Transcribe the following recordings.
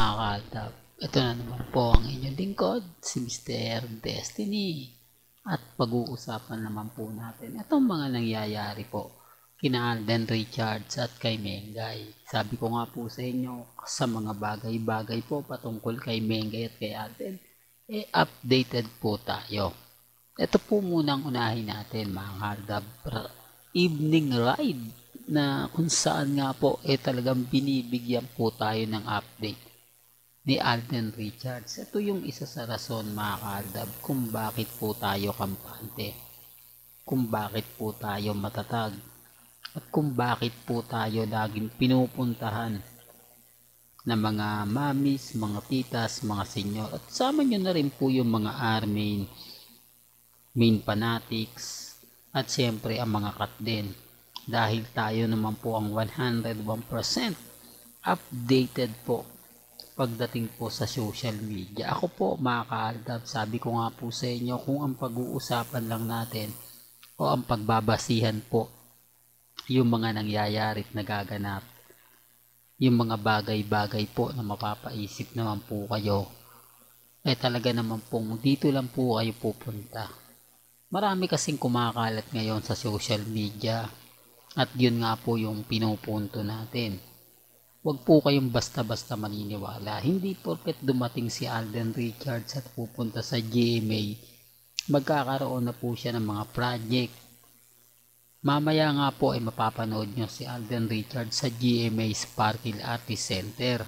mga kaltab, ito na naman po ang inyong lingkod, si Mr. Destiny. At pag-uusapan naman po natin itong mga nangyayari po kina Alden Richards at kay Mengay. Sabi ko nga po sa inyo, sa mga bagay-bagay po patungkol kay Mengay at kay Alden, updated po tayo. Ito po munang unahin natin mga kaltab, evening ride na kung saan nga po talagang binibigyan po tayo ng update ni Alden Richards. Ito yung isa sa rason mga kaaldab kung bakit po tayo kampante, kung bakit po tayo matatag, at kung bakit po tayo laging pinupuntahan ng mga mamis, mga titas, mga senyor, at sama nyo na rin po yung mga army, main fanatics, at siyempre ang mga kat din. Dahil tayo naman po ang 101% updated po pagdating po sa social media. Ako po mga kaaldab, sabi ko nga po sa inyo, kung ang pag-uusapan lang natin o ang pagbabasihan po yung mga nangyayari at nagaganap, yung mga bagay-bagay po na mapapaisip naman po kayo, talaga naman pong dito lang po kayo pupunta. Marami kasing kumakalat ngayon sa social media. At yun nga po yung pinupunto natin. Huwag po kayong basta-basta maniniwala. Hindi porket dumating si Alden Richards at pupunta sa GMA, magkakaroon na po siya ng mga project. Mamaya nga po ay mapapanood nyo si Alden Richards sa GMA Sparkle Artist Center.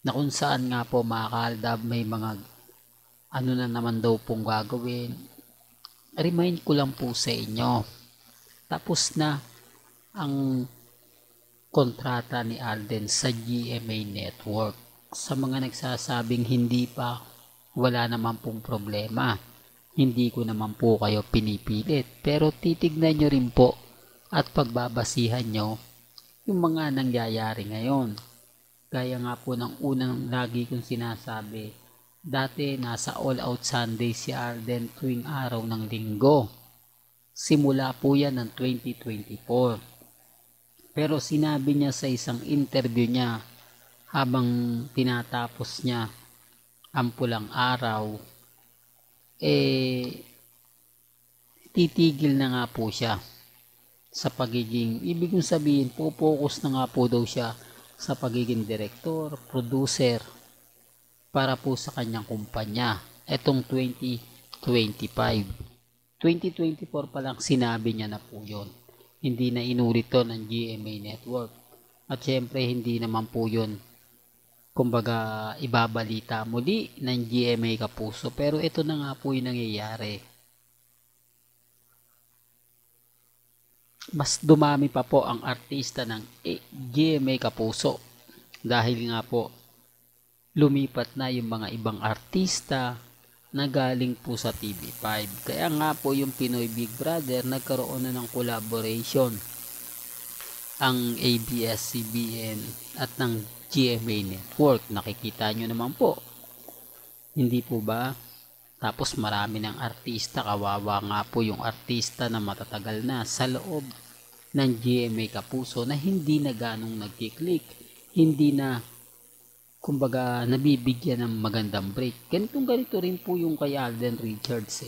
Na kung saan nga po mga kaaldab may mga ano na naman daw pong gagawin. Remind ko lang po sa inyo. Tapos na ang kontrata ni Alden sa GMA Network. Sa mga nagsasabing hindi pa, wala naman pong problema. Hindi ko naman po kayo pinipilit. Pero titignan nyo rin po at pagbabasihan nyo yung mga nangyayari ngayon. Gaya nga po ng unang lagi kong sinasabi, dati nasa All Out Sunday si Alden tuwing araw ng linggo. Simula po yan ng 2024. Pero sinabi niya sa isang interview niya habang tinatapos niya ang pulang araw, titigil na nga po siya sa pagiging, ibig sabihin po focus na nga po daw siya sa pagiging direktor, producer para po sa kanyang kumpanya. Etong 2025. 2024 pa lang sinabi niya na po yun. Hindi na inulit to ng GMA Network. At syempre hindi naman po yun kumbaga ibabalita muli ng GMA Kapuso. Pero ito na nga po yung nangyayari. Mas dumami pa po ang artista ng GMA Kapuso. Dahil nga po lumipat na yung mga ibang artista na galing po sa TV5. Kaya nga po yung Pinoy Big Brother nagkaroon na ng collaboration ang ABS-CBN at ng GMA Network. Nakikita nyo naman po. Hindi po ba? Tapos marami ng artista, kawawa nga po yung artista na matatagal na sa loob ng GMA Kapuso na hindi na ganong nagkiklik. Hindi na kumbaga nabibigyan ng magandang break. Ganito rin po yung kay Alden Richards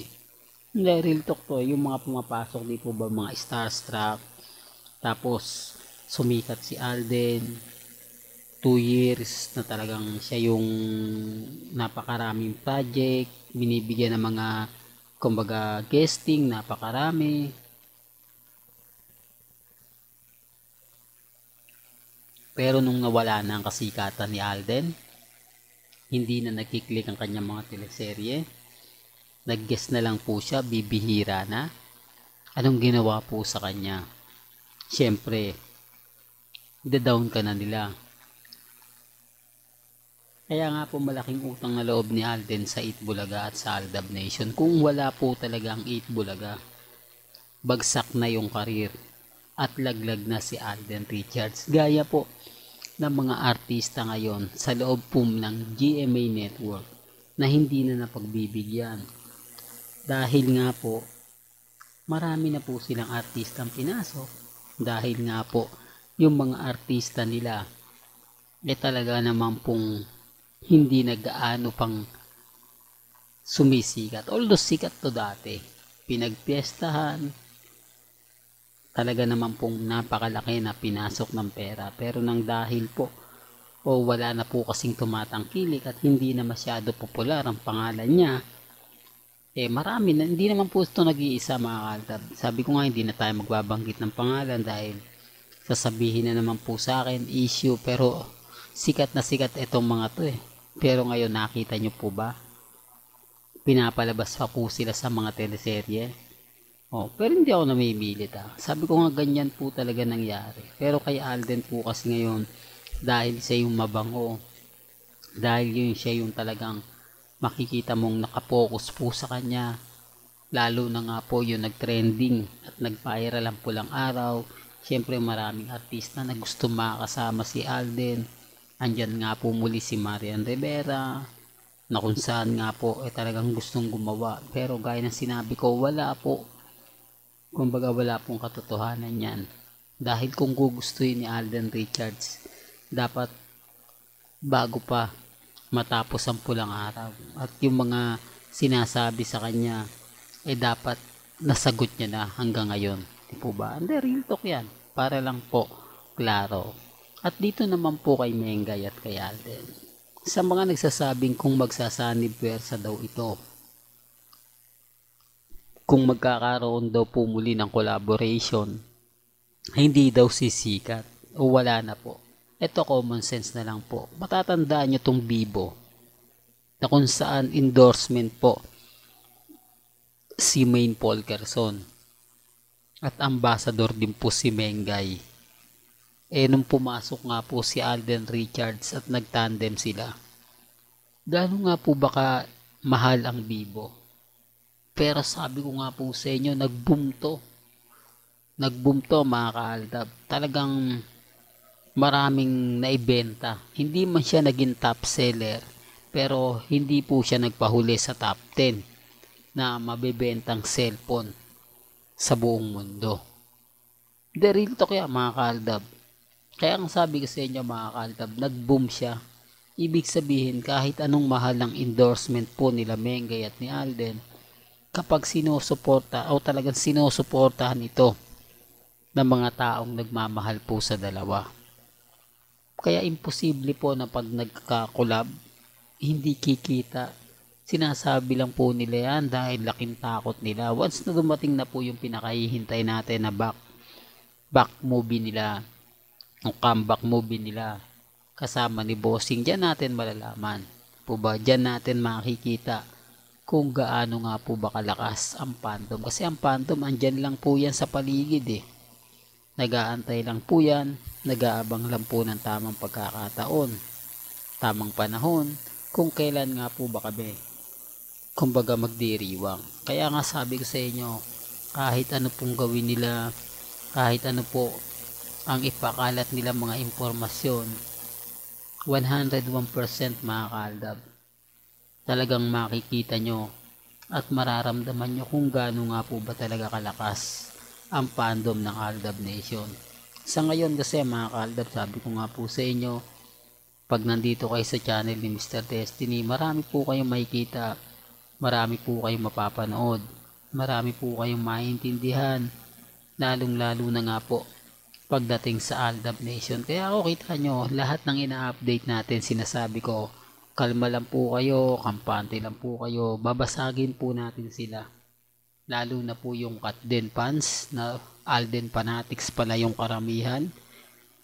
Hindi, real talk to, yung mga pumapasok di po ba mga starstruck, tapos sumikat si Alden, 2 years na talagang siya yung napakaraming project, binibigyan ng mga kumbaga guesting, napakarami. Pero nung nawala na ang kasikatan ni Alden, hindi na nagkiklik ang kanyang mga teleserye. Nag-guest na lang po siya, bibihira na. Anong ginawa po sa kanya? Siyempre, ida-down ka na nila. Kaya nga po malaking utang na loob ni Alden sa 8 Bulaga at sa Aldab Nation. Kung wala po talaga ang 8 Bulaga, bagsak na yung karir at laglag na si Alden Richards. Gaya po ng mga artista ngayon sa loob po ng GMA Network na hindi na napagbibigyan. Dahil nga po, marami na po silang artistang pinasok. Dahil nga po, yung mga artista nila, talaga naman pong hindi na gaano pang sumisikat. Although sikat to dati. Pinagpiestahan, talaga naman pong napakalaki na pinasok ng pera. Pero nang dahil po, wala na po kasing tumatangkilik at hindi na masyado popular ang pangalan niya, marami na, hindi naman po ito nag-iisa mga kaltab. Sabi ko nga hindi na tayo magbabanggit ng pangalan dahil sasabihin na naman po sa akin issue, pero sikat na sikat itong mga to Pero ngayon nakita nyo po ba? Pinapalabas pa po sila sa mga teleserye. Pero hindi ako namimilit Sabi ko nga ganyan po talaga nangyari. Pero kay Alden po kasi ngayon, dahil siya yung mabango, dahil yun siya yung talagang makikita mong nakapokus po sa kanya, lalo na nga po yung nagtrending at nag-viral ang pulang araw. Siyempre maraming artista na gusto makasama si Alden. Andyan nga po muli si Marian Rivera, na kung saan nga po talagang gustong gumawa. Pero gaya ng sinabi ko, wala po. Kumbaga wala pong katotohanan yan. Dahil kung gugustuhin ni Alden Richards, dapat bago pa matapos ang pulang araw. At yung mga sinasabi sa kanya, dapat nasagot niya na hanggang ngayon. Di po ba? Hindi, real talk yan. Para lang po, klaro. At dito naman po kay Mengay at kay Alden. Sa mga nagsasabing kung magsasanib puwersa daw ito, kung magkakaroon daw po muli ng collaboration, hindi daw sisikat o wala na po. Ito common sense na lang po. Matatandaan nyo tong Bibo na kung saan endorsement po si Maine Polkerson at ambassador din po si Mengay. Nung pumasok nga po si Alden Richards at nagtandem sila, gaano nga po baka mahal ang Bibo? Pero sabi ko nga po sa inyo, nag-boom to mga kaaldab. Talagang maraming naibenta. Hindi man siya naging top seller, pero hindi po siya nagpahuli sa top 10 na mabebentang cellphone sa buong mundo. The real talk yan mga kaaldab. Kaya ang sabi ko sa inyo mga kaaldab, nag-boom siya. Ibig sabihin kahit anong mahal ng endorsement po nila Mengay at ni Alden, kapag sinusuporta o talagang sinusuportahan ito ng mga taong nagmamahal po sa dalawa. Kaya imposible po na pag nagka-collab, hindi kikita. Sinasabi lang po nila yan dahil laking takot nila. Once na dumating na po yung pinakahihintay natin na back movie nila, o comeback movie nila, kasama ni Bossing, dyan natin malalaman. Po ba? Dyan natin makikita kung gaano nga po ba kalakas ang fandom. Kasi ang fandom, andyan lang po yan sa paligid Nag-aantay lang po yan, nag-aabang lang po ng tamang pagkakataon, tamang panahon, kung kailan nga po ba kami, kumbaga magdiriwang. Kaya nga sabi ko sa inyo, kahit ano pong gawin nila, kahit ano po ang ipakalat nila mga impormasyon, 101% mga kaaldab, talagang makikita nyo at mararamdaman nyo kung gaano nga po ba talaga kalakas ang fandom ng Aldab Nation. Sa ngayon kasi mga kaaldab, sabi ko nga po sa inyo, pag nandito kayo sa channel ni Mr. Destiny, marami po kayong makikita, marami po kayong mapapanood, marami po kayong maintindihan, lalong lalo na nga po pagdating sa Aldab Nation. Kaya ako kita nyo, lahat ng ina-update natin, sinasabi ko, kalma lang po kayo, kampante lang po kayo, babasagin po natin sila. Lalo na po yung Katden fans na Alden fanatics pala yung karamihan.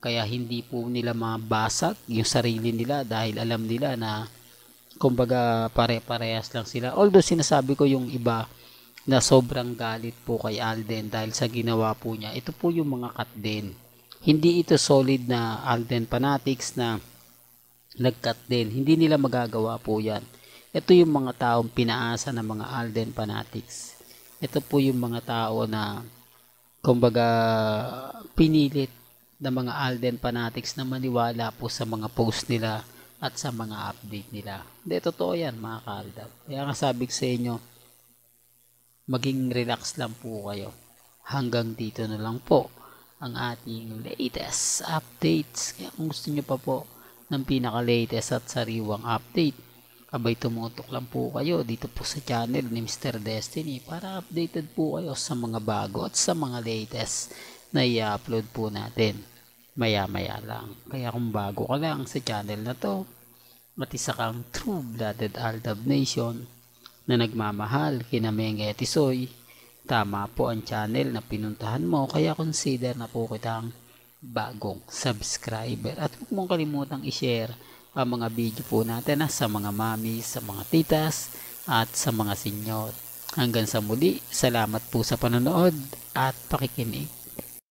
Kaya hindi po nila mabasag yung sarili nila dahil alam nila na kumbaga pare-parehas lang sila. Although sinasabi ko yung iba na sobrang galit po kay Alden dahil sa ginawa po niya. Ito po yung mga Katden. Hindi ito solid na Alden fanatics na nag-cut din. Hindi nila magagawa po yan. Ito yung mga taong pinaasa ng mga Alden fanatics. Ito po yung mga tao na kumbaga pinilit ng mga Alden fanatics na maniwala po sa mga post nila at sa mga update nila. Hindi, totoo yan mga kaaldab. Kaya nga sabi ko sa inyo, maging relax lang po kayo. Hanggang dito na lang po ang ating latest updates. Kaya kung gusto nyo pa po ng pinaka-latest at sariwang update. Abay tumutok lang po kayo dito po sa channel ni Mr. Destiny para updated po kayo sa mga bago at sa mga latest na i-upload po natin maya lang. Kaya kung bago ka lang sa channel na to at isa kang true-blooded Aldab Nation na nagmamahal kina Menge Tisoy, tama po ang channel na pinuntahan mo, kaya consider na po kitang bagong subscriber at huwag mong kalimutang i-share ang mga video po natin sa mga mami, sa mga titas at sa mga senyor. Hanggang sa muli, salamat po sa panonood at pakikinig.